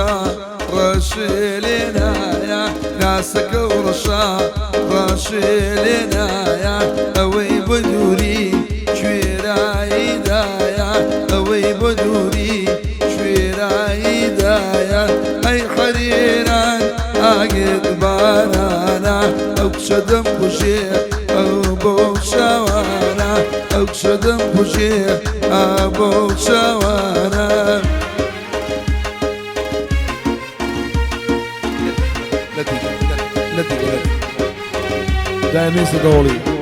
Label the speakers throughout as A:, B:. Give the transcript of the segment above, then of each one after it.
A: ورشا رشيلنا يا ناسك ورشا رشيلنا يا اوي بدوري شويراي دايا اوي بدوري شويراي دايا اي حريران اقد بارانا اقشدم بوشي ابو شوانا اقشدم بوشي ابو شوانا لطيفة دائما صدولي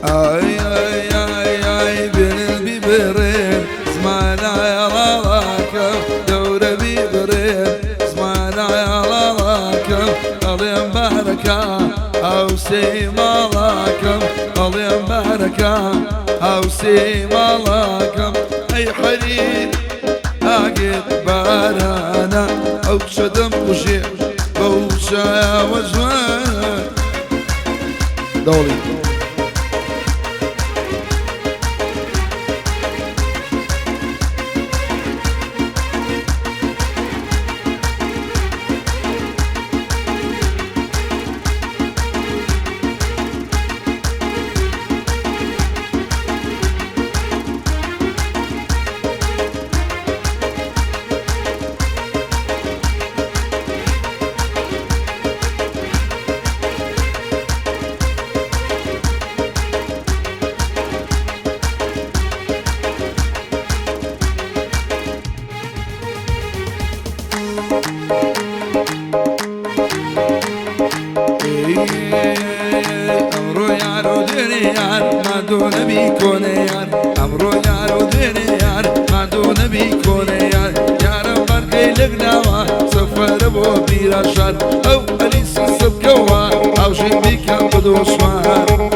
A: اي اي اي اي بين ببرين زمانا يا راكب دورة ببرين زمانا يا راكب الله مباركة او سيما راكب الله مباركة او سيما راكب اي حرير اقد بارانا او شدم وشي بوشا يا وجوان دولي امرو یارو دنیار مادون بیکنه یار امرو یارو دنیار مادون بیکنه یار یارم برگی لگناوا سفر بو بیراشار او الیس سبکوا او شین بیکم بدوشوار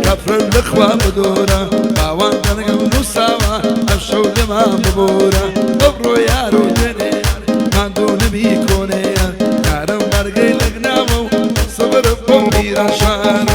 A: كفر الأخوة بدورة باوان كان نساوا أمشوا لما ببورة أبرو يارو جني ما دون بيكوني يارم برقي لقنامو صبر بومي رشان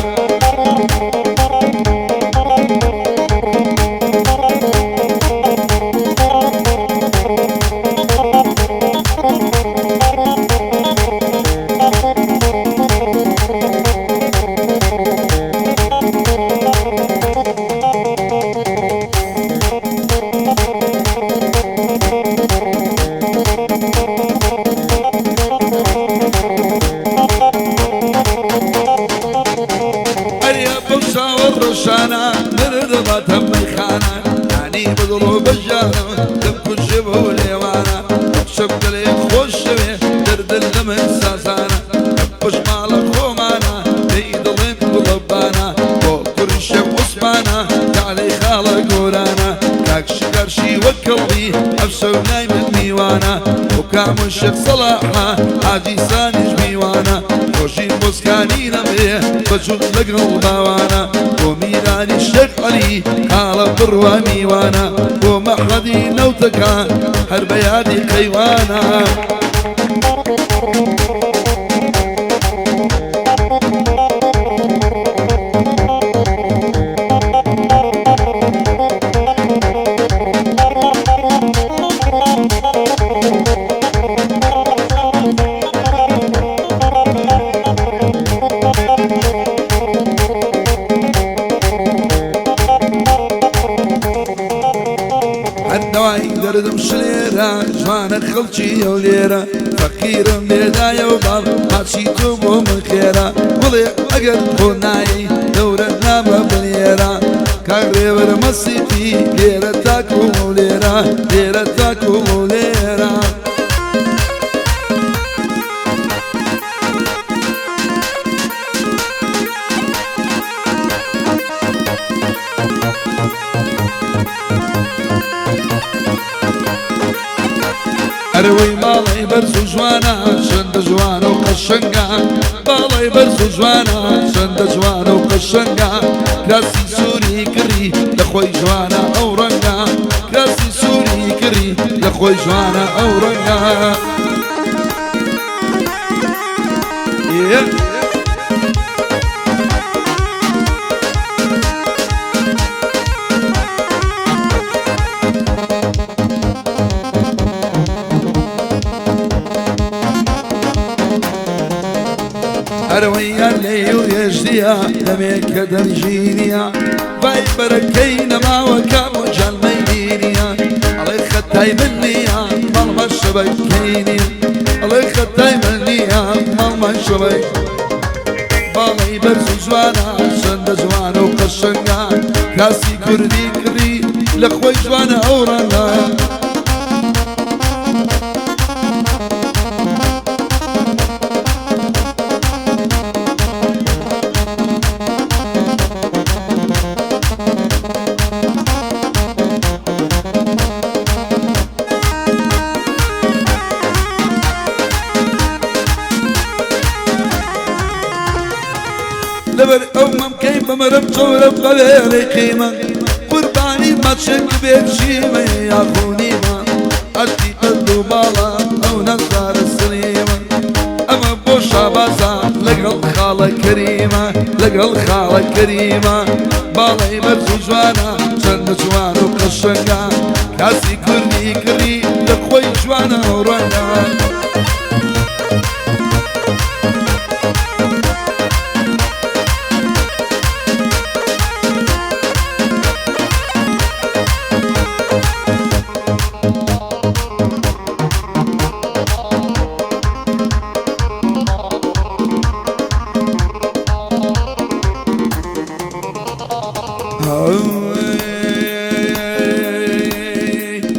A: روشانا نرد باتم ميخانا يعني بضلو بجانا دم كل شبه ليوانا شبك لي خوش شبه درد اللمن ساسانا بش مالك خومانا بيضلين بلبانا وكل شب وصبانا تعلي خالق ورانا كاك شكرشي وكلبي أفسو نايم الميوانا وكام الشيخ صلاحا حاجي سانج ميوانا خوشي مسكانينا بيه بجود لقل باوانا وميراني الشيخ علي قال بروامي وانا ومحمدي نوتكا هربيادي قيوانا دردم شليرة جوانك خلشي وليرة فقيرم بيدايا وباب ماشي توبو من خيرة ولي اقل خوناي دورة نابا بليرة كاغريبر مسيتي ليرة تاكو وليرة ليرة تاكو وليرة هروي مالي برزو جوانا شند جوانا وقشنقا مالي برزو جوانا شند جوانا وقشنقا كاسي سوري كري لخوي جوانا أورنقا كاسي سوري كري لخوي جوانا أورنقا أروي اللي ويجديا دمك درجينيا باي بركينا ما وكام وجال ميدينيا علي خداي منيا مال شبكينيا علي خداي منيا مال شبك بالي برزو جوانا شند جوانا وقشنقا كاسي كردي كري لخوي جوانا أورانا لبر أمم كيف مرم صورب غير قيمة قرباني ما تشك بيتشيمة يا خوني ما أشتي قدو بالا أو نزار السليمة أما بوشا بازا لقى الخالة كريمة لقى الخالة كريمة بالا يبرزو جوانا شند جوانا وقشنقا كاسي كرني كري لخوي جوانا ورانا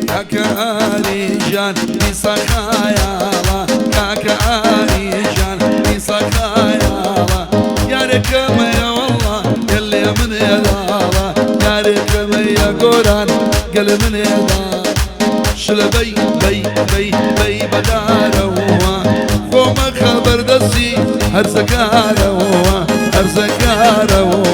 A: كاكاري جان بسخايالا كاكاري جان بسخايالا يا ركم يا والله قل من يدالا يا ركم يا قران قل من يدالا شلبي بي بي بي بداروا قوم خبر دسي هرزكاروا هرزكاروا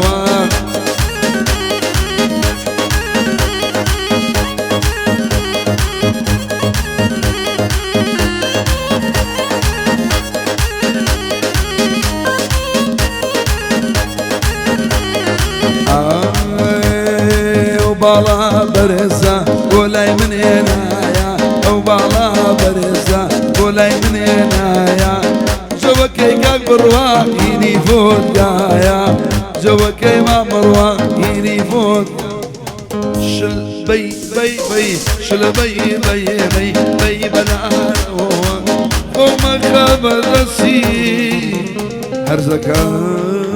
A: وبالا برزة ولاي من هنايا وبالا برزة ولاي من هنايا جوكي كاك بروا يني فوت قايا جوكي ما مروا يني فوت شل بي بي بي شل بي بي بي بي بنارو قوم خبر رسي هرزكار